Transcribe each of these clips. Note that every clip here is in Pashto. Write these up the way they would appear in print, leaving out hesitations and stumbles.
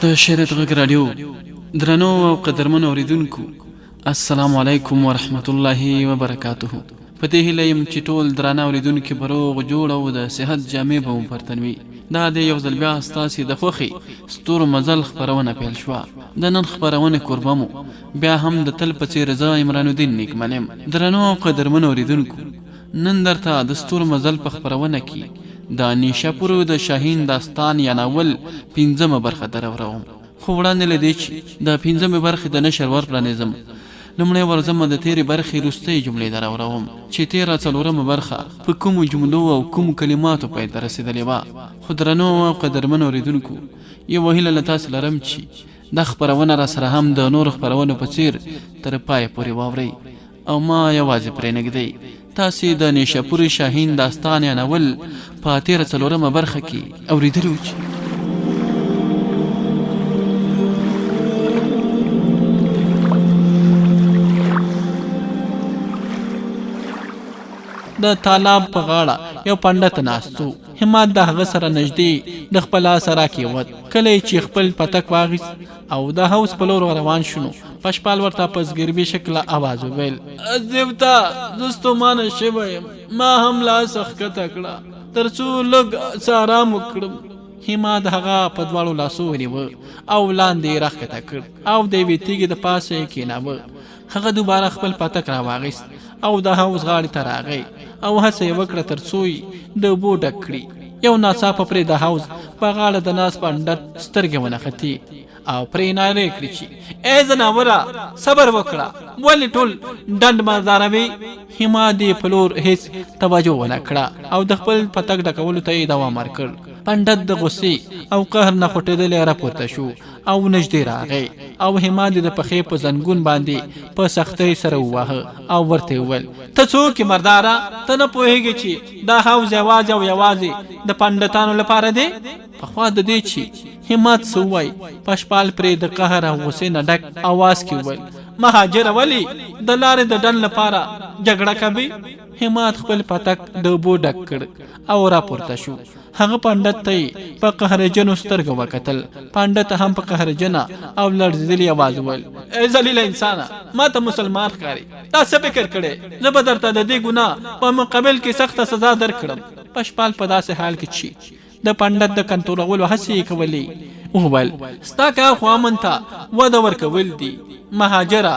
د شریعت غږ رادیو درنو او قدرمنو اوریدونکو، السلام علیکم ورحمت الله وبرکاته. په دې هیله یم چې ټول درانه اوریدونکي به روغ جوړ او د صحت جامې به مو پرتن وي. دا د یو ځل بیا ستاسې د خوښې ستورو مزل خپرونه پیل شوه. د نن خپرونې کوربه مو بیا هم د تل په څېر زه عمران الدین نیکمن یم. درنو او قدرمنو اوریدونکو، نن درته د ستورو مزل په خپرونه کې د نیشاپور د شاهین داستان یا ناول 5مه برخه دراوړم. خو وړاندې له دې چې د 5مې برخې د نشر ور پرانیزم، لومړی ورځم د تېرې برخې وروستۍ جملې دراوړم چې تېره 4مه برخه په کومو جملو او کومو کلماتو پای ته رسېدلې وه. خو درنو او قدرمنو اورېدونکو، یوه هیله له تاسې لرم چې دا خپرونه را سره هم د نورو خپرونو په څېر تر پایه پورې واورئ او ما یوازې پرېنږدئ. تاسې د نیشاپور شاهین داستان یا ناول په 4مه برخه کې اورېدلي وو چې د تالاب په غاړه یو پنډت ناستو. همت د هغه سره نږدې د خپل آس راکې ووت. کله چې خپل پتک واخیست او د حوض په لور روان شونو، پشپال ورته په زګربي شکله آواز وویل: زبتا زه ستومانه شوی یم، ما هم لاس ښکته کړه تر څو لږ څه آرام وکړم. هما د هغه په دواړو لاسو ونیوه او لاندې یې راښکته کړ او د یوې تیږې د پاسه یې کېناوه. هغه دوباره خپل پتک راواخیست او د حوض غاړې ته راغی او هڅه یې وکړه تر څو یې د اوبو ډک کړي. یو ناڅاپه پرې د حوض په غاړه د ناست پنډت سترګې ونښتې او پرې نارې کړې چې ای زناوره، صبر وکړه، ولې ټول ډنډ مرداروي؟ هما دې په لور هېڅ توجه ونه کړه او د خپل پتک ډکولو ته یې دوام ورکړ. پنډت د غصې او قهر نه خوټېدلی راپورته شو او نږدې راغی او هما دې د پښې په زنګون باندې په سختۍ سره وواهه او ورته وویل: ته څوک یې مرداره؟ ته نه پوهېږې چې دا حوض یوازې او یوازې د پنډتانو لپاره دی؟ پخوا د دې چې همت څه ووایي، پشپال پرې د قهر او غصې نه ډک اواز کې وویل: مهاجره، ولې د لارې د ډنډ لپاره جګړه کوي؟ همت خپل پتک د اوبو ډک کړ او راپورته شو. هغه پنډت ته یې په قهرجنو سترګو وکتل. پنډت هم په قهرجنه او لړزېدلي اواز وویل: ای ذلیله انسانه، ما ته مسلمان ښکارې، تا څه فکر کړی؟ زه به درته د دې ګناه په مقابل کې سخته سزا درکړم. پشپال په داسې حال کې چې د پنډت د کنټرولولو هڅې یې کولې وویل: ستا کار خو امن ته وده ورکول دي. مهاجره،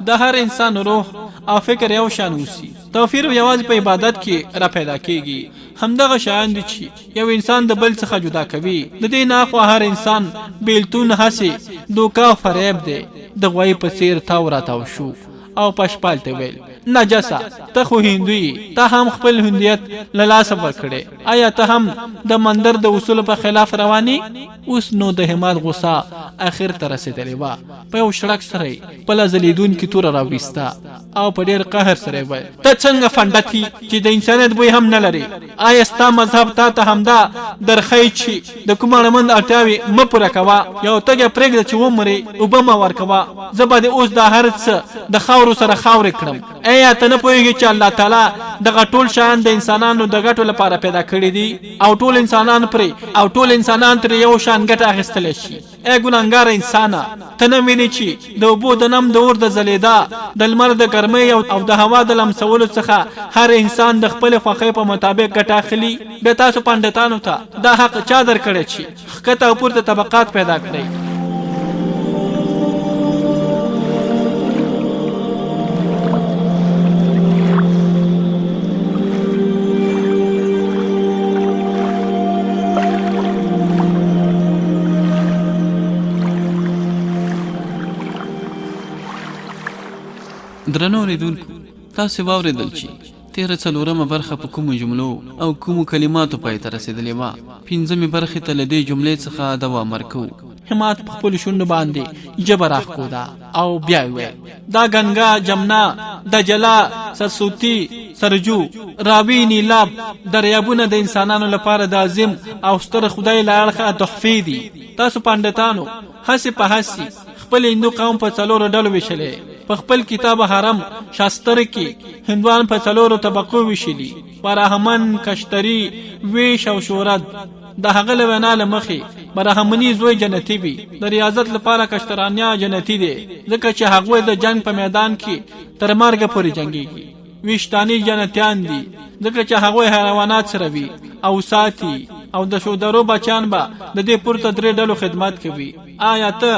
د هر انسان روح او فکر یو شان اوسي. توفیر یوازې په عبادت کې را پیدا کېږي. همدغه شیان دي چې یو انسان د بل څخه جدا کوي. د دې نه اخوا هر انسان بیلتون، هسې دوکه او فریب دی. د غوایي په څېر تاو راتاو شو او پشپال ته ویل: نجسه، ته خو هندوی، ته هم خپل هندیت له لاسه ورکړې. آیا ته هم د مندر د اصولو په خلاف روانې؟ اوس نو د همت غوسه اخر ته رسېدلې وه. په یو شړک سره یې خپله ځلېدونکې توره راویسته او په ډېر قهر سره یې ویل: ته څنګه فنډت یې چې د انسانیت بوی هم نه لرې؟ آیا ستا مذهب تا ته همدا درښیي چې د کوم اړمند اړتیاوې مه پوره کوه؟ یو تږی پرېږده چې ومرې، اوبه مه ورکوه. زه به دې اوس دا هر څه د خاورو سره خاورې کړم. ایا ته نه پوهېږې چې الله تعالی دغه ټول شیان د انسانانو د ګټو لپاره پیدا کړي دي او ټول انسانان ترې یو شان ګټه اخیستلی شي؟ ای ګناهګاره انسانه، ته نه وینې چې د اوبو د نم، د اور د ځلېدا، د لمر د ګرمۍ او د هوا د لمسولو څخه هر انسان د خپلې خوښۍ په مطابق ګټه اخلي؟ بیا تاسو پنډتانو ته دا حق چا درکړی چې ښکته او پورته طبقات پیدا کړئ؟ درنو اوریدونکو، تاسې واورېدل چې 4مه برخه په کومو جملو او کومو کلماتو پای ته رسېدلې وه. 5مې برخې ته له دې جملې څخه دوام ورکوو. همت په خپلو شونډو باندې ژبه راښکوده او بیا یې ویل: دا ګنګا، جمنا، دجله، سرسوتي، سرجو، راوي، نیلاب دریابونه د انسانانو لپاره د عظیم او ستر خدای له اړخه تحفې دي. تاسو پنډتانو هسې په هسې خپل هندو قوم په 4 ډلو ویشلی. په خپل کتاب حرم شاستر کې هندوان په 4 طبقو ویشلي: براهمن، کشتری، ویش او شورت. د هغه له وینا له مخې برهمني زوی جنتي وي، د ریاضت لپاره کشترانیا جنتي دی ځکه چې هغوی د جنگ په میدان کې تر مرګه پورې جنګیږي. ویشتانی جنتیان دي ځکه چې هغوی حیوانات سره وي او ساتي، او د شودرو بچیان به د دې پورته 3 ډلو خدمت کوي. آیا ته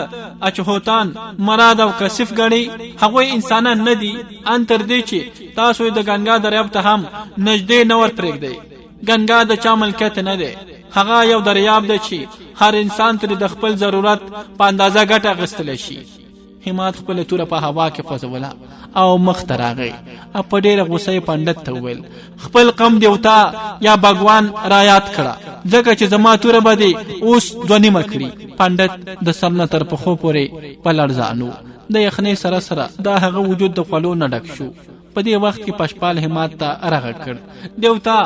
اچهوتان مراد او کسف غړي؟ هغوی انسانان نه دي ان تر دې چې تاسو د ګنگا دریاب ته هم نږدې نه ور پرېږدئ. ګنگا د چا ملکیت نه دی، هغه یو دریاب دی چې هر انسان ترې د خپل ضرورت په اندازه ګټه اخیستلی شي. همات خپل توره په هوا کې خوځوله او مخ ته راغی او په ډېره غوسه یې پنډت ته وویل خپل قم دیوتا یا بګوان رایاد کړه ځکه چې زما توره به دې اوس 2 نیمه کړي. پنډت د سر نه تر پښو پورې په لړزانو، د یخنۍ سره سره دا هغه وجود د خولو نه ډک شو. په دې وخت کې پشپال همات ته رغه کړ دیوتا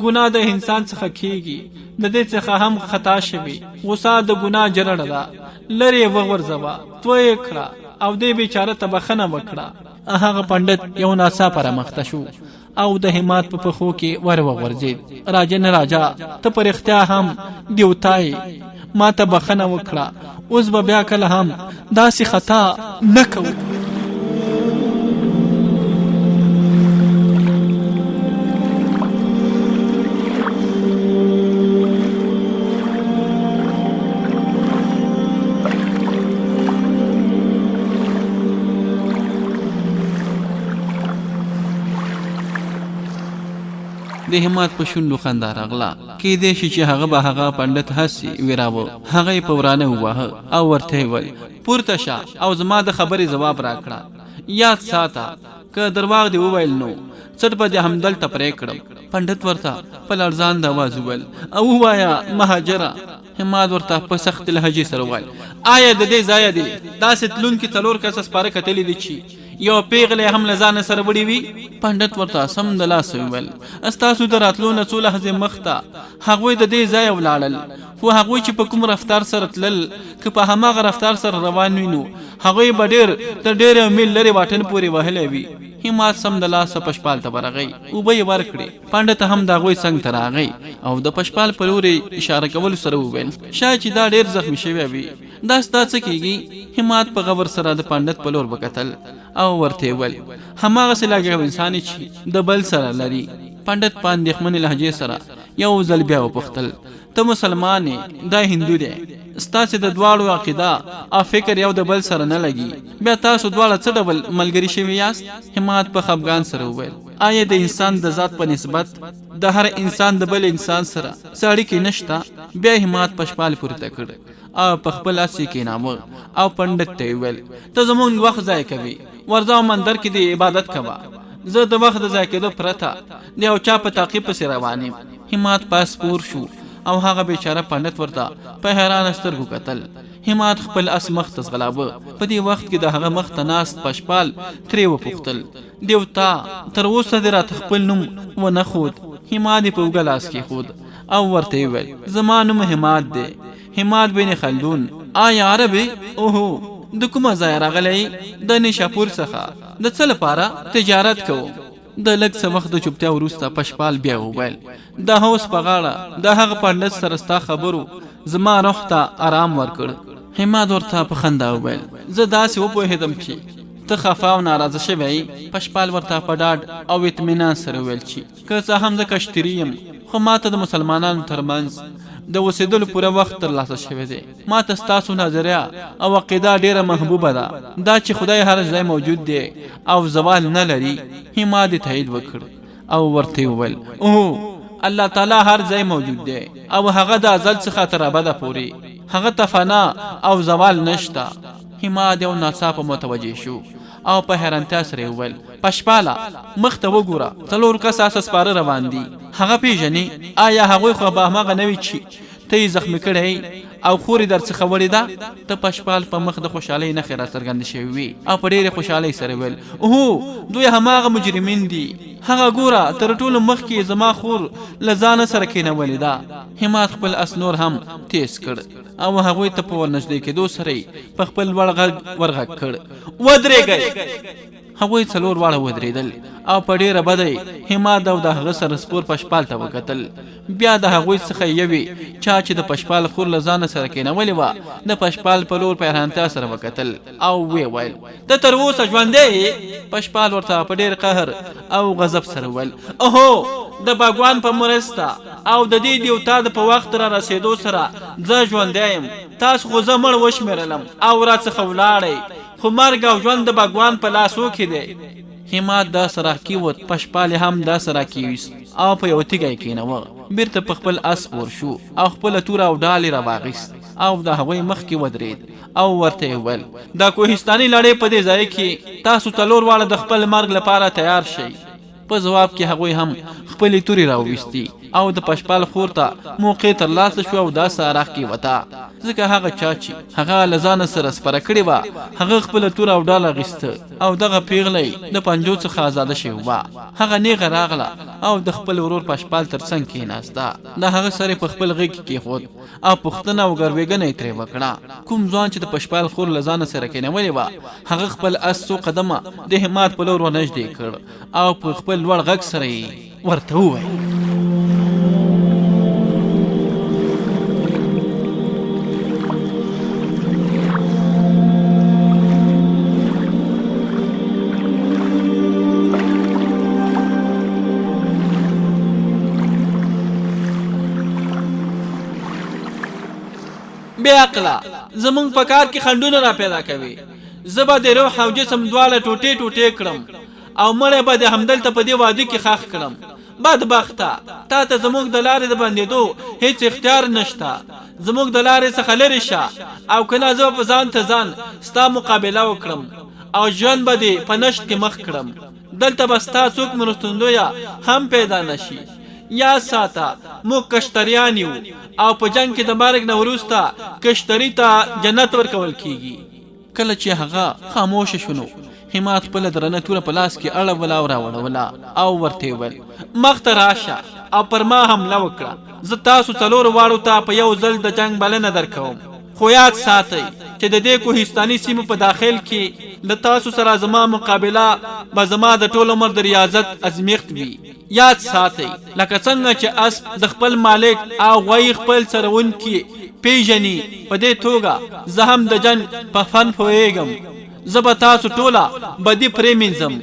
ګناه د انسان څخه کیږي، د دې څخه هم خطا شوي، غوسه د ګناه جرړه ده، لرې وغورځوه توی کړه او دې بیچاره ته بخښنه وکړه. هغه پنډت یو ناڅاپه رامخته شو او د همات په پښو کې ور وغورځېد. راجن راجا ته په رښتیا هم دیوتای ما ته بخښنه وکړه، اوس به بیا کله هم داسې خطا نه کوو. د همات په شونډو خندا راغله. کېدای شي چې هغه به هغه پنډت هسې ویراوه. هغه یې په ورانه وواهه او ورته یې وویل پورته شه او زما د خبرې ځواب راکړه. یاد ساته که درواغ دې وویل نو څټ به دې همدلته پرې کړم. پنډت ورته په لړزان د اواز وویل او ووایه مهاجره. همات ورته په سخت لهجې سره وویل آیا د دې ځایه دې داسې تلونکي 4 کسه سپاره کتلي دي چې یو پیغله هم لزان سره وړي وي؟ پنډت ورته سم د لاس ویل استاسو د راتلو نه څو لحظې مخته هغوی د دې ځای ولاړل، خو هغوی چې په کوم رفتار سره تلل که په هماغه رفتار سره روان وي نو هغوی به ډېر تر ډېره میل لرې واټن پورې وهلی وي. همات سم د لاسه پشپال ته ورغی، اوبه یې ورکړې. پنډت هم د هغوی څنګ ته راغی او د پشپال په لورې اشاره کولو سره وویل شاید چې دا ډېر زخمي شوی وي، دا ستا څه کېږي؟ همات په غور سره د پنډت په لور وکتل او ورته ویل هماغسې لږ انسان چې د بل سره لري. پنډت په اندېښمنې لهجې سره یو ځل بیا وپوښتل ته مسلمان یې دا هندو دی، ستاسې د دواړو عقیده او فکر یو د بل سره نه لګي، بیا تاسو دواړه څه ډول ملګري شوي یاست؟ همات په خفګان سره وویل آیا د انسان د ذات په نسبت د هر انسان د بل انسان سره څه اړیکې نشته؟ بیا همات پشپال پورته کړ او په خپل لاس یې کېناوه او پنډت ته یې وویل ته زموږ وخت ضایع کوي، ورځه او مندر کې د عبادت کوه، زه د وخت د ضایع کېدو پرته د یو چا په تعقیب پسې روان یم. همات پاس پور شو او هغه بیچاره پنډت ورته په حیرانه سترګو کتل. همات خپل اس مخ ته ځغلاوه. په دې وخت کې د هغه مخ ته ناست پشپال ترې وپوښتل دیوتا تر اوسه دې راته خپل نوم ونه ښود؟ همات یې په اوږه لاس کېښود او ورته یې وویل زما نوم همات دی، همات بن خلدون. آیا عربي؟ اوهو د کومه ځای راغلی؟ د نیشاپور څخه. د څه لپاره؟ تجارت کوو. د لږ څه وخت د چوپتیا وروسته پشپال بیا وویل د هوس په غاړه د هغه پنډت سره ستا خبرو زما روح ته آرام ورکړ. همات ورته په خندا وویل زه داسې وپوهېدم چې ته خفه او ناراضه شوی. پشپال ورته په ډاډ او اطمینان سره وویل چې که څه هم زه کشتري یم خو ماته د مسلمانانو ترمنځ د اوسېدلو پوره وخت ترلاسه شوی دی. ماته ستاسو نظریه او عقیده ډیره محبوبه ده، دا چې خدای هر ځای موجود دی او زوال نه لري. همات تایید وکړ او ورته وویل اوه الله تعالی هر ځای موجود دی او هغه د ازل څخه تر ابده پورې هغه ته فنا او زوال نشته. همات یو ناڅاپه متوجه شو او په حیرانتیا سره وویل پشپاله مخ ته وګوره 4 کسه سپاره روان دي، هغه پیژنې؟ آیا هغوی خو به هماغه نه وي چې ته یې زخمي کړی او خورې در څخه وړې ده؟ ته پشپال په مخ د خوشحالۍ نښې راڅرګندې شوې وي او په ډېرې خوشحالۍ سره ویل اوهو دوی هماغه مجرمین دي، هغه ګوره تر ټولو مخکې زما خور له ځانه سره کېنولې ده. همات خپل اس نور هم تیز کړ او هغوی ته په ورنږدې کېدو سره په خپل لوړ غږ ورغږ کړ ودرېږئ. هغوی څلور واړه ودرېدل او په ډېره بدۍ هماد او د هغه سره سپور پشپال ته وکتل. بیا د هغوی څخه یوې چا چې د پشپال خور له ځانه سره کېنولې وه د پشپال په لور په حیرانتیا سره وکتل او ویې ویل ته تر اوسه ژوندی یې؟ پشپال ورته په ډېر قهر او غضب سره وویل اوهو د باګوان په مرسته او د دې دیوتا د په وخت را رسېدو سره زه ژوندی یم. تاسو خو زه مړ وشمېرلم او راڅخه ولاړئ، خو مرګ او ژوند د باګوان په لاسو کې دی. هماد دا سراکي وت، پشپال هم دا سراکي ویست او په یو تیږه یې کېنوه. بیرته په خپل اس سپور شو او خپله توره او ډال یې راواخیست او د هغوی مخکې ودرېد او ورته یې وویل دا کوهستاني لړۍ په دې ځای کې تاسو څلور واړه د خپل مرګ لپاره تیار شئ. په جواب کې هغوی هم خپلې تورې راوویستې او د پشپال خور ته موقع ترلاسه شوه او داسې راخ کې وته، ځکه هغه چا چې هغه له ځانه سره سپره کړې وه هغه خپله توره او ډال اخیسته او دغه پیغله د پنجو څخه ازاده شوې وه. هغه نیغه راغله او د خپل ورور پشپال تر څنګ کېناسته، د هغه سر په خپل غېږ کې کېښود او پوښتنه او ګروېږنه یې ترې وکړه. کوم ځوان چې د پشپال خور له ځانه سره کېنولې وه هغه خپل اس څو قدمه د هماد په لور ورنږدې کړ او په خپل لوړ غږ سره یې ورته وویل بے عقله زمونږ په کار کې خنډونه را پیدا کوي. زه به د روح او جسم دواړه ټوټې ټوټې کړم او مړی به د همدلته په دې واده کې ښخ کړم. بدبخته تا ته زموږ د لارې د بندېدو هیڅ اختیار نشته. زموږ د لارې څخه لرې شه او کنه زه په ځان ته ځان ستا مقابله وکړم او ژوند به دې په نشت کې مخ کړم. دلته به ستا څوک مرستندویه هم پیدا نشي. یا ساته موږ کشتریان یو او په جنگ کې د مرګ نه وروسته کشتري ته جنت ورکول کیږي. کله چې هغه خاموش شونو هماد خپل درنه توره په لاس کې اړوله او راوړوله او ورته ویل مخ ته راشه او پر ما حمله وکړه. زه تاسو څلورو واړو ته په یو ځل د جنگ بلنه درکوم، خو یاد ساتئ چې د دې کوهستاني سیمو په داخل کې د تاسو سره زما مقابله به زما د ټول عمر د ریاضت ازمیښت وي. یاد ساتئ لکه څنګه چې اسب د خپل مالک او غوی خپل څرونکي پیژني په دې توګه زه هم د جنګ په فن پوهیږم. زه به تاسو ټوله بدي پرېمینځم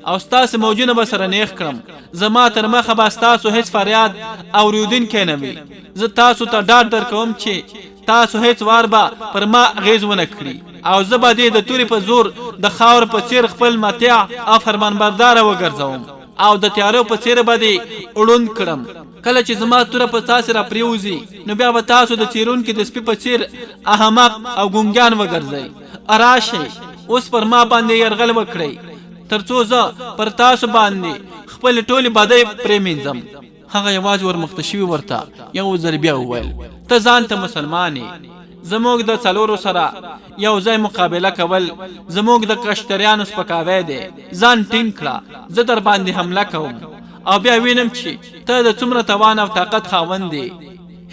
او ستاسې موجونه به سره نیغ کړم. زما تر مخه به ستاسو هیڅ فریاد اورېدونکی نه وي. زه تاسو ته ډاډ درکوم چې تاسو هیڅ وار به پر ما اغېز ونه کړي او زه به دې د تورې په زور د خاور په څېر خپل مطیع او فرمانبرداره وګرځوم او د تیارو په څېر به دې اړوند کړم. کله چې زما توره په تاسې را پرېوځي نو بیا به تاسو د څېرونکي د سپي په څېر احمق او ګونګیان وګرځئ. راشئ اوس پر ما باندې یرغل وکړئ تر څو زه پر تاسو باندې خپل ټولې بدۍ پرېمینځم. هغه یوازې ورمخته شوي ورته یو ځل بیا وویل ته ځان ته مسلمان یې. زموږ د څلورو سره یو ځای مقابله کول زموږ د کشتریانو سپکاوی دی. ځان ټینګ کړه، زه در باندې حمله کوم او بیا وینم چې ته د څومره توان او طاقت خاوند دی.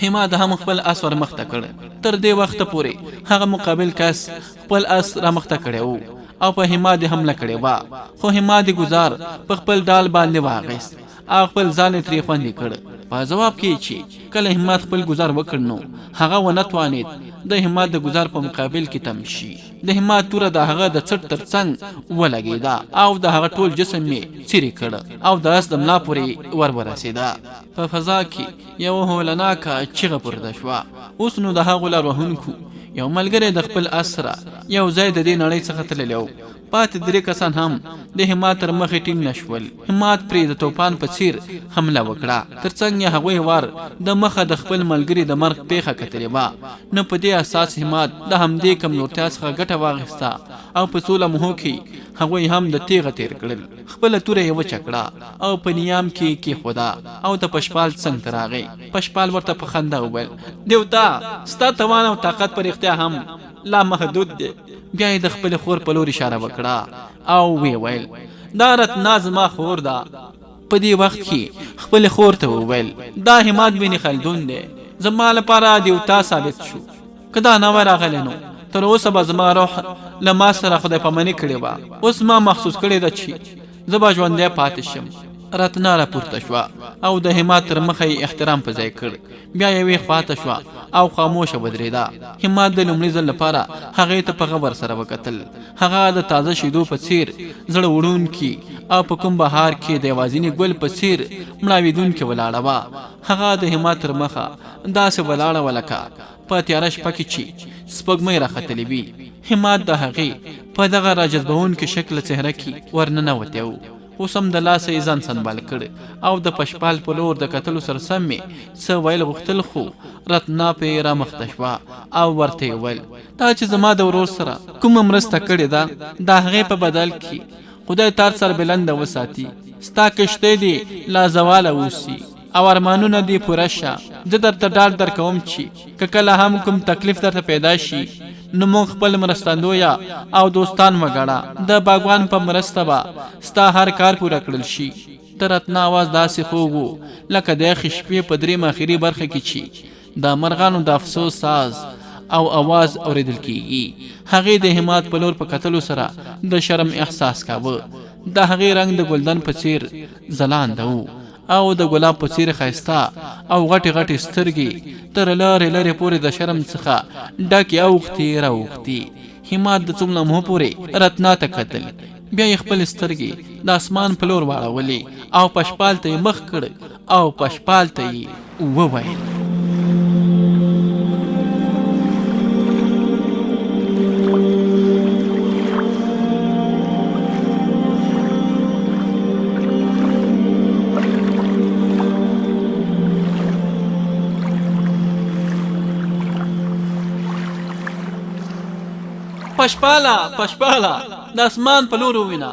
هماد هم خپل اس ور مخته کړ. تر دې وخته پورې هغه مقابل کس خپل اس را مخته کړی و او په هماد حمله کړې وه، خو هماد گزار په خپل ډال باندې واغیست او خپل ځان یې ترې خوندي کړ. په جواب کې چې کله هماد خپل گزار وکړ نو هغه ونه توانید د هماد د گزار په مقابل کې تم شي. د هماد توره د هغه د څټ تر څنګ ولګېده او د هغه ټول جسم یې څیرې کړ او د اس د ملا پورې ور ورسېده. په فضا کې یو هولناکه چیغه پورته شوه. اوس نو د هغو لار وهونکو یو ملګری د خپل اس سره یو ځای د دې نړۍ څخه تللی و. پاتې درې کسان هم د هماد تر مخې ټینګ نشول. هماد پرې د توپان په څیر حمله وکړه. تر څنګ یې هغوی وار د مخه د خپل ملګري د مرګ پیښه کتلې وه. نو په دې اساس هماد د همدې کمزورتیا څخه ګټه واخیسته او په څو لمحو کې هغوی هم د تیغه تیر کړل. خپله توره یې وچه کړه او په نیام کې کېښوده او د پشپال څنګ ته راغی. پشپال ورته په خندا وویل دیوتا ستا توان او طاقت په رښتیا هم لا محدود دی. بیا یې د خپل خور په لور اشاره وکړه او ویې ویل دا رتنا زما خور ده. په دې وخت کې خپل خور ته وویل دا هماد بن خلدون دی، زما لپاره دیوتا ثابت شو. که دا نه وای راغلی نو تر اوسه به زما روح لما سره خدای پامنې کړې وه. اوس ما محسوس کړې ده چې زه به ژوندی پاتې شم. راتنا را پورته شوه او د همات تر مخه یې احترام په ځای کړ. بیا یوې خواته شوه او خاموشه ودرېده. همات د لومړي ځل لپاره هغې ته په غور سره وکتل. هغه د تازه شیدو په څیر زړه وړونکي او په کوم بهار کې د یوازیني ګل په څیر مړاوېدونکې ولاړه وه. هغه د همات تر مخه داسې ولاړه وه لکه په تیاره شپه کې چې سپوږمۍ راختلې وي. همات د هغې په دغه راجذبونکي شکل څهره کې ورننوتی و. اوس هم د لاسه یې ځان سنبال کړ او د پشپال په لور د کتلو سره سم مې څه ویل غوښتل، خو رتنا پرې رامخته شوه او ورته یې وویل دا چې زما د ورور سره کومه مرسته کړې ده د هغې په بدل کې خدای تار سر بلنده وساتي. ستا کشتۍ دې لا زواله اوسي او ارمانونه دې پوره شه. زه درته ډاډ درکوم چې که کله هم کوم تکلیف درته پیدا شي نو موږ خپل مرستندویه او دوستان وګڼه. د باغوان په مرسته به ستا هر کار پوره کړل شي. د رتنا اواز داسې خوږ و لکه د یخې شپې په درېیم اخري برخه کې چې د مرغانو د افسوس ساز او اواز اوریدل کیږي. هغې د همات په لور په کتلو سره د شرم احساس کاوه. د هغې رنګ د ګلدن په څیر ځلانده و او د ګلاب په څیر ښایسته او غټې غټې سترګې تر لارې لرې پورې د شرم څخه ډکې اوښتې راوښتې. همات د څو لمحو پورې رتنا ته کتل. بیا یې خپل سترګې د اسمان په لور واړولې او پشپال ته یې مخ کړ او پشپال ته یې وویل پشپاله د اسمان په لور ووینه.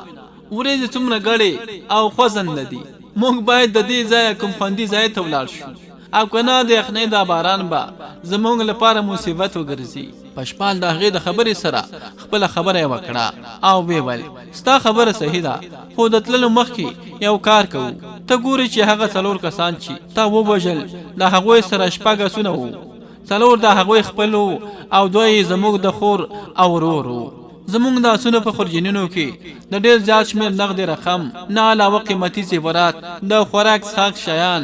ورېځې څومره ګړې او خوځنده دي. موږ باید د دې ځایه کوم خوندي ځای ته ولاړ شو او که نه د یخنۍ دا باران به زموږ لپاره مصیبت وګرځي. پشپال د هغې د خبرې سره خپله خبره یې وکړه او ویې ویل ستا خبره صحیح ده، خو د تللو مخکې یو کار کوو. ته ګورې چې هغه 4 کسان چې تا ووژل د هغوی سره 6 آسونه وو. 4 د هغوی خپل او 2 زموږ د خور او ورور وو. زموږ د آسونو په خورجینونو کې د ډېر زیات شمېر نغدې رقم نه علاوه قیمتي زیورات، د خوراک څښاک شیان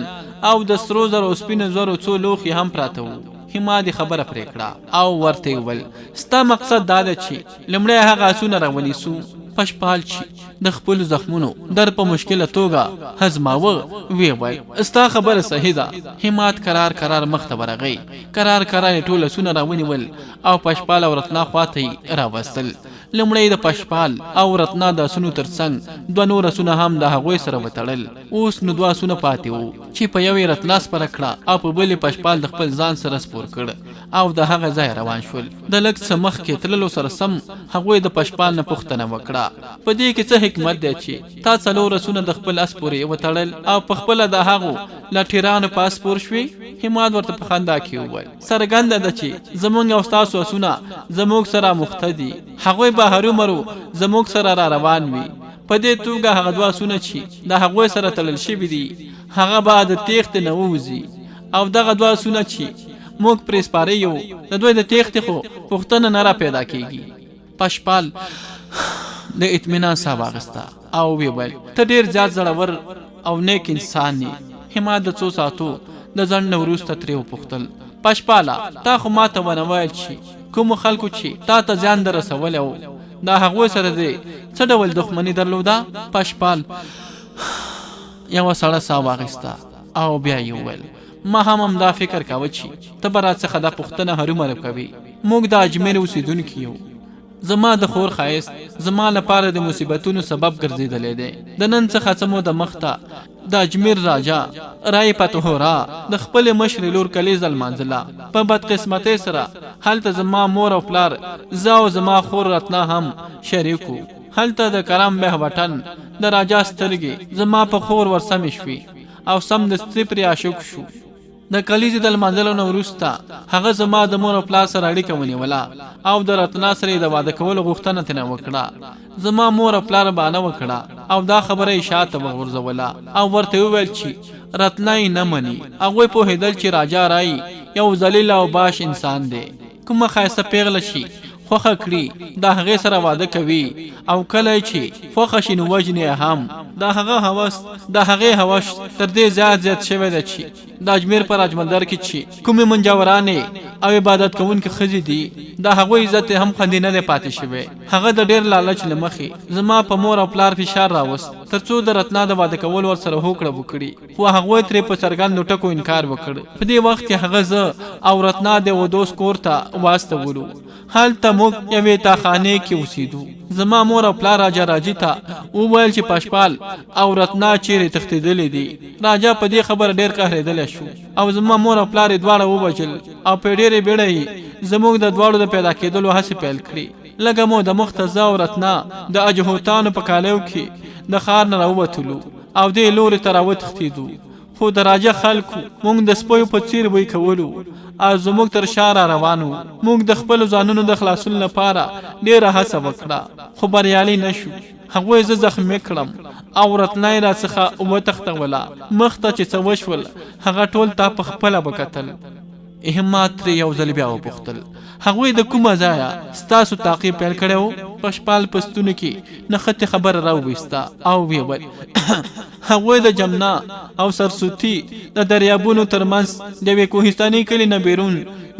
او د سرو زرو او سپینو زرو څو لوښي هم پراته وو. همات خبره پرې کړه او ورته یې وویل ستا مقصد دا ده چې لومړی هغه آسونه راونیسو. پشپال چې د خپلو زخمونو در په مشکله توګه هضماوه ویې ویل ستا خبره صحیح ده. همات کرار مخ ته ورغی. کرار یې ټول آسونه راونیول او پشپال او رتنا خواته یې راوستل. لومړی د پشپال او رتنا د آسونو تر څنګ 2 نور آسونه هم د هغوی سره وتړل. اوس نو 2 آسونه پاتې وو چې په یو یې رتنا سپره کړه او په بل یې پشپال د خپل ځان سره سپور کړ او د هغه ځای روان شول. د لږ څه مخکې تللو سره سم هغوی د پشپال نه پوښتنه وکړه په دې کې څه حکمت دی چې تا 4 آسونه د خپل آس پورې وتړل او په خپله د هغو لټیرانو په آس سپور شوې؟ همات ورته په خندا کې وویل څرګنده ده چې زموږ او ستاسو آسونه زموږ سره مخته دي. هغوی به هرومرو زموږ سره را روان وي. په دې توګه هغه 2 آسونه چې د هغوی سره تړل شوي دي هغه به د تیښتې نه ووځي او دغه 2 آسونه چې موږ پرې سپاره یو د دوی د تیښتې خو پوښتنه نه را پیدا کېږي. پشپال د اطمینان ساه واخیسته او ویې ویل ته ډېر زیات زړور او نیک انسان یې. همات د 2 ساعتو د ځنډ نه وروسته ترې وپوښتل پشپاله تا خو ما ته ونه ویل چې کومو خلکو چې تا ته زیان در رسولی و د هغوی سره دې څه ډول دښمني درلوده؟ پشپال یوه سړه ساه واخیسته او بیا یې وویل ما هم همدا فکر کاوه چې ته به راڅخه دا پوښتنه هرومرو کوي. موږ د اجمیر اوسېدونکي یو. زما د خور ښایست زما لپاره د مصیبتونو سبب ګرځېدلی دی. د نن څخه څه موده مخته د اجمیر راجا رای پتهورا د خپلې مشرې لور کلیزه لمانځله. په بدقسمتۍ سره هلته زما مور او پلار زه او زما خور رتنا هم شریک وو. هلته د کرم بیه وطن د راجا سترګې زما په خور ورسمې شوې او سمدستي پرې عاشق شو. د کلیزې د لمانځلو نه وروسته هغه زما د مور او پلار سره اړیکه ونیوله او د رتنا سره یې د واده کولو غوښتنه ترې وکړه. زما مور او پلار بانه وکړه او دا خبره یې شاته وغورځوله او ورته وویل چې رتنا یې نه مني. هغوی پوهېدل چې راجا رای یو ذلیل او باش انسان دی. کومه ښایسته پیغله شي خو خوخه کړي د هغې سره واده کوي او کله چې خوښه شي نو وژنې هم د هغې هوس تر دې زیات شوی ده چې د اجمیر په راجمندر کې چې کومې منجورانې او عبادت کوونکې ښځې دي د هغوی عزت هم خوندي نه دی پاتې شوی. هغه د ډېر لالچ له مخې زما په مور او پلار فشار راوست تر څو د رتنا د واده کول ورسره هوکړه وکړي، خو هغوی ترې په څرګندو ټکو انکار وکړ. په دې وخت کې هغه زه او رتنا د ودوس کور ته واستولو. هلته موږ یوې تاخانې کې اوسېدو. زما مور او پلار راجا راجي ته وویل چې پشپال او رتنا چیرې تښتېدلې دي. راجا په دې خبره ډېر قهرېدلی شو او زما مور او پلار یې دواړه ووژل او په ډېرې بیړه یې زموږ د دواړو د پیدا کېدلو هڅې پیل کړې. لږه مو د مخته زه او رتنا د اجهوتانو په کالیو کې د ښار نه راووتلو او دې لورې ته راوتښتېدو. خو د راجا خلکو موږ د سپیو په څیر بوی کولو او زموږ تر شا را روانو. موږ د خپلو ځانونو د خلاصون لپاره ډېره هڅه وکړه خو بریالي نه شو. هغوی زه زخمي کړم او رتنا یې راڅخه وتښتوله. مخ ته چې څه وشول هغه ټول تا په خپله وکتل. همت ترې یو ځل بیا وپوښتل هغوی د کومه ځایه ستاسو تعقیب پیل کړی و؟ پشپال په ستوني کې نښتې خبره راوویسته او ویې ویل هغوی د جمنا او سرسوتي د دریابونو ترمنځ د یوې کوهستاني کلي نه بیرون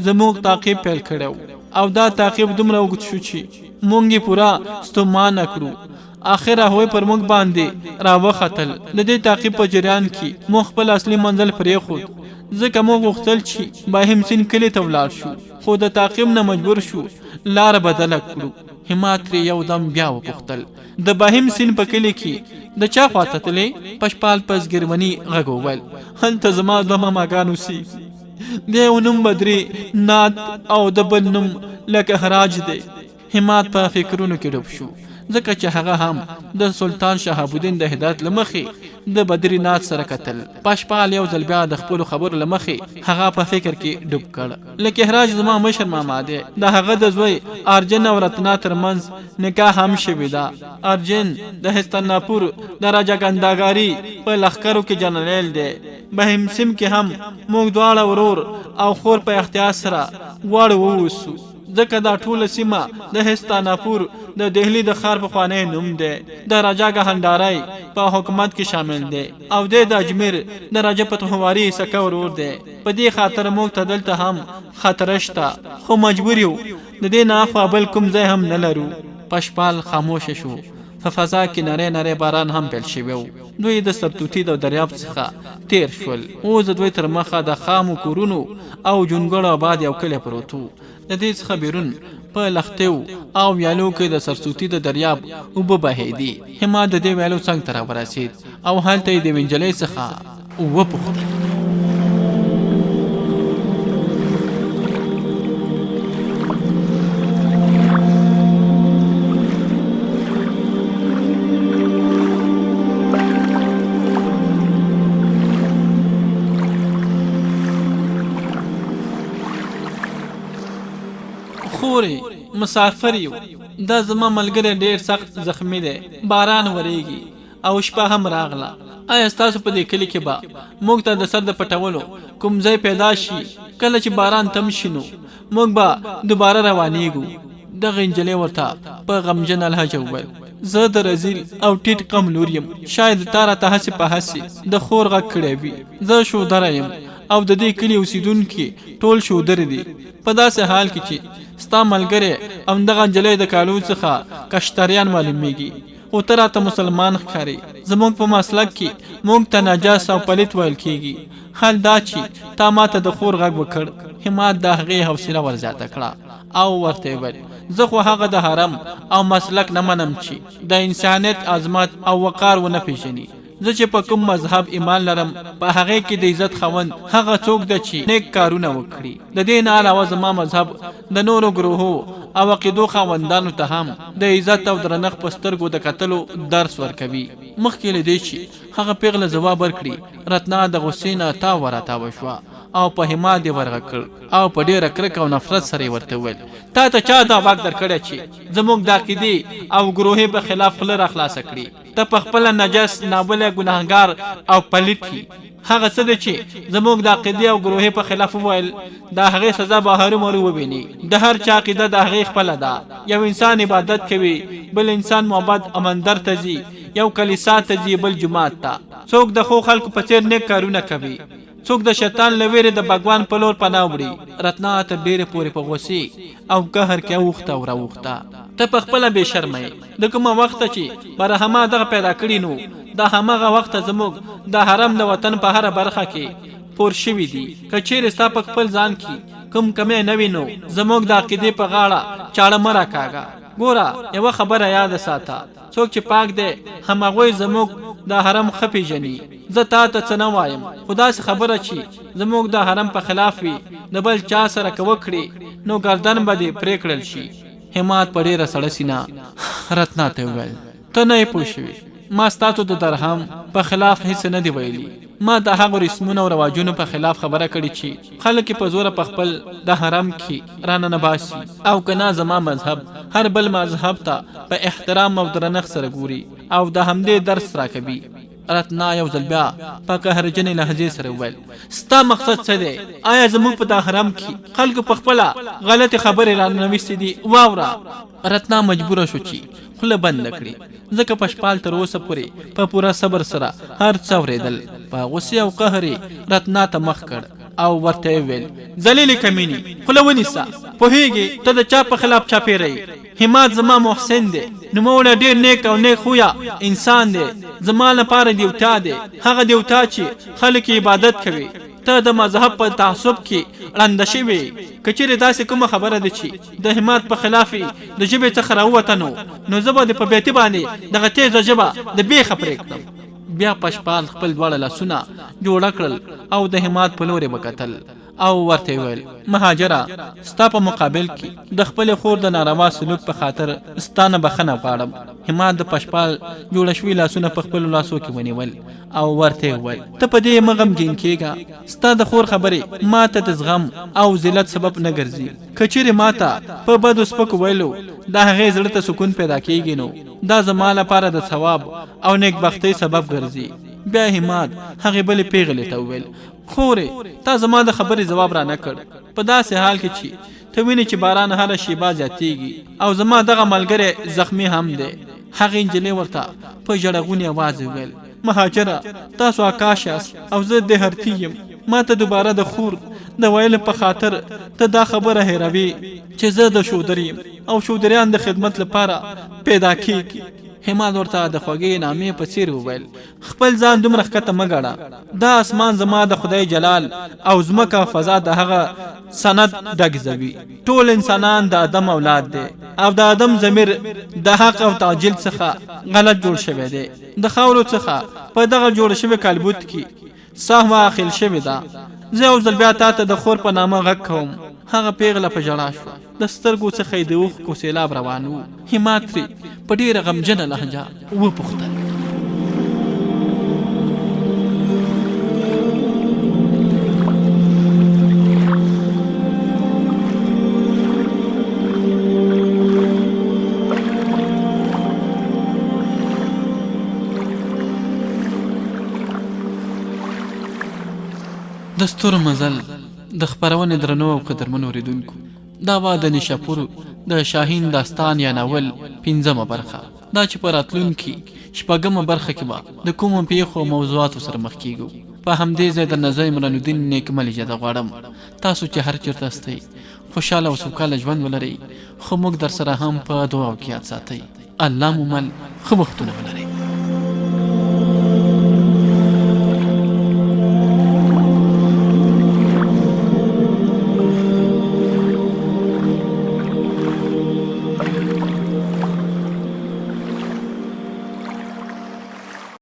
زموږ تعقیب پیل کړی او دا تعقیب دومره اوږد شو چې موږ یې پوره ستومانه کړو. آخر هغوی پر موږ باندې راوختل. د دې تعقیب په جریان کې موږ خپل اصلي منزل پرېښود ځکه موږ غوښتل چې باهم سین کلي ته ولاړ شو، خو د تعقیب نه مجبور شو لاره بدله کړو. همت ترې یو دم بیا وپوښتل د باهم سین په کلي کې د چا خواته تلې؟ پشپال په زګیروي غږ وویل هلته زما دوه ماماګان اوسېږي. د یو نوم بدري ناد او د بل نوم لکه حراج دی. همت په فکرونو کې ډوب شو ځکه چې هغه هم د سلطان شهاب الدین د هدایت له مخې د بدري ناد سره کتل. پشپال یو ځل بیا د خپلو خبرو له مخې هغه په فکر کې ډوب کړ. لکه حراج زما مشر ماما دی. د هغه د زوی ارجن او رتنا ترمنځ نکاح هم شوې ده. ارجن د هستاناپور د راجا ګنداګاري په لښکرو کې جنرال دی. بهم سیم کې هم موږ دواړه ورور او خور په احتیاط سره واړه ووسو ځکه دا ټوله سیمه د هستاناپور د دهلی د ښار پخوانی نوم دی. د راجا ګهندارای په حکومت کې شامل دی او د اجمیر د راجا پتوهواري سکه ورور دی. په دې خاطر موږ ته دلته هم خطر شته خو مجبور یو د دې نه اخوا بل کوم ځای هم نه لرو. پشپال خاموش شو. په فضا کې نری باران هم پیل شوی و. دوی د سرتوتي د دریاب څخه تیر شول. اوس د دوی تر مخه د خامو کورونو او جونګړو آباد یو کلی پروت و. د دې څخه بیرون په لښتیو او ویالو کې د سرسوتي د دریاب اوبه بهېدې. همت د دې ویالو څنګ ته راورسېد او هلته یې د یوې نجلۍ څخه وپوښتل خورې مسافر یو. دا زما ملګری ډېر سخت زخمی دی. باران وریږي او شپه هم راغله. آیا ستاسو په دې کلي کې به موږ ته د سر د پټولو کوم ځای پیدا شي؟ کله چې باران تم شي نو موږ به دوباره روانېږو. دغه نجلۍ ورته په غمجن لهجه وویل زه د رزیل او ټیټ قم لور یم. شاید تا راته هسې په هسې د خور غږ کړی وي. زه شودره یم او د دې کلي اوسېدونکي ټول شودرې دي. په داسې حال کې چې ستا ملګری همدغه نجلۍ د کالو څخه کشتریان معلومیږي او ته راته مسلمان ښکارې. زموږ په مسلک کې موږ ته نجس او پلیت ویل کېږي. حال دا چې تا ماته د خور غږ وکړ. همت د هغې حوصله ورزیاته کړه او ورته ویل زه خو هغه د حرم او مسلک نه منم چې د انسانیت عظمت او وقار ونه پیژني. زه چې په کوم مذهب ایمان لرم په هغې کې د عزت خوند هغه څوک ده چې نیک کارونه وکړي. د دې نه علاوه زما مذهب د نورو ګروهو او عقیدو خاوندانو ته هم د عزت او درنښت په سترګو د کتلو درس ورکوي. مخکې له دې چې هغه پیغله ځواب ورکړي رتنا د غصې نه تاو راتاوه شوه او په حماد ورغه کړ او په ډیره کرک او نفرت سره ورته ویل تا ته چا دا واک درکړی چې زموږ د عقیدې او ګروهې په خلاف خوله راخلاصه کړي ته په خپله نجس نابله ګناهګار او پلیت یې هغه څه دی چې زموږ د عقیدې او ګروهې په خلاف وویل د هغې سزا به هرومرو وویني د هر چا عقیده د هغې خپله ده یو انسان عبادت کوي بل انسان معبد امندر ته ځي یو کلیسا ته ځي بل جومات ته څوک د ښو خلکو په څېر نیک کارونه کوي څوک د شیطان له ویرې د بګوان په لور پناه وړي رتنا تر ډېرې پورې په غوسې او قهر کې اوښته او راوښته ته په خپله بې شرمه یې د کومه وخته چې برهما دغه پیدا کړي نو دا هماغه وخته زموږ د حرم د وطن په هره برخه کې پور شوي دي که چیرې ستا په خپل ځان کې کوم کمی نه وي نو زموږ د عقیدې په غاړه چاړه مه راکاږه ګوره یوه خبره یاده ساته څوک چې پاک دی همهغوی زموږ د حرم ښه پېژني زه تا ته څه نه وایم خو داسې خبره چې زموږ د حرم په خلاف وي د بل چا سره که وکړي نو ګردن به دې پرې کړل شي حماد په ډېره سړه سینه رتنا ته وویل ته نه یې پوه شوې ما ستاسو د درهم په خلاف هیڅ نه دی ویلي ما د هغو رسمونو او رواجونو په خلاف خبره کړې چې خلک په زوره په خپل د حرم کې رانه باسي او که نه زما مذهب هر بل مذهب ته په احترام او درنښت سره ګوري او د همدې درس راکوي رتنا یو ځل بیا په قهرجنې لهجې سره وویل ستا مقصد څه دی آیا زموږ په د حرم کې خلکو په خپله غلطې خبرې رانویستې دي واوره رتنا مجبوره شو چې خوله بنده کړي ځکه پشپال تر اوسه پورې په پوره صبر سره هر څه اورېدل په غوسې او قهر رتنا ته مخ کړ او ورته ویل ذلیلې کمینې خوله ونیسه پوهېږې ته د چا په خلاف چاپېری حماد زما محسن دی نوموړی ډېر نیک او نیک خویه انسان دی زما لپاره دیوتا دی هغه دیوتا چې خلک عبادت کوي ته د مذهب په تعصب کې ړنده شوې که چیرې داسې کومه خبره ده چې د حماد په خلاف د ژبې څخه راووته نو زه به د په بیتي باندې دغه تیزه ژبه د بیخه پرې کړم بیا پشپال خپل دواړه لاسونه جوړه کړل او د حماد په لورې وکتل او ورته ویل مهاجره ستا په مقابل کې د خپلې خور د ناروا سلوک په خاطر ستا نه بخښنه غواړم حماد د پشپال جوړه شوي لاسونه په خپلو لاسو کې ونیول او ورته وویل ته په دې مه غمګین کېږه ستا د خور خبرې ما ته د زغم او ذلت سبب نه ګرځي که چیرې ما ته په بدو سپکو ویلو د هغې زړه ته سکون پیدا کېږي نو دا زما لپاره د ثواب او نیکبختۍ سبب ګرځي بیا حماد هغې بلې پیغلې ته وویل خورې تا زما د خبرې ځواب را نه کړ په داسې حال کې چې ته وینې چې باران هره شیبه زیاتېږي او زما دغه ملګری زخمي هم دی هغې نجلۍ ورته په ژړغوني اواز وویل مهاجره تاسو آکاش یاست او زه دهرتي یم ما ته دوباره د خور د ویلو په خاطر ته دا خبره هېروي چې زه د شودر یم او شودریان د خدمت لپاره پیدا کېږي حماد ورته د خوږې نامې په څیر وویل خپل ځان دومره ښکته مه ګاڼه دا اسمان زما د خدای جلال او ځمکه فضا د هغه سند ډګزوي ټول انسانان د آدم اولاد دی او د آدم ضمیر د حق او تعجیل څخه غلط جوړ شوی دی د خاورو څخه په دغه جوړ شوی کالبوت کې سهوه اخیل شوې ده زه یو ځل بیا تا ته د خور په نامه غږ کوم هغه پیغله په ژړا شوه د سترګو څخه یې د اوښکو سیلاب روان و حماد ترې په ډېره غمجنه لهجه وپوښتل د ستورو مزل د خپرونې درنو او قدرمنو اوریدونکو دا وه د نیشاپور د شاهین داستان یا ناول 5مه برخه دا چې په راتلونکي 6مه برخه کې به د کومو پیښو او موضوعاتو سره مخ کیږو په همدې ځای د نظر عمران الدین نیکمل اجازه غواړم تاسو چې هر چېرته استئ خوشحاله او سوکاله ژوند ولرئ خو موږ در سره هم په دعاو کې یاد ساتئ الله مو مل ښه وختونه ولرئ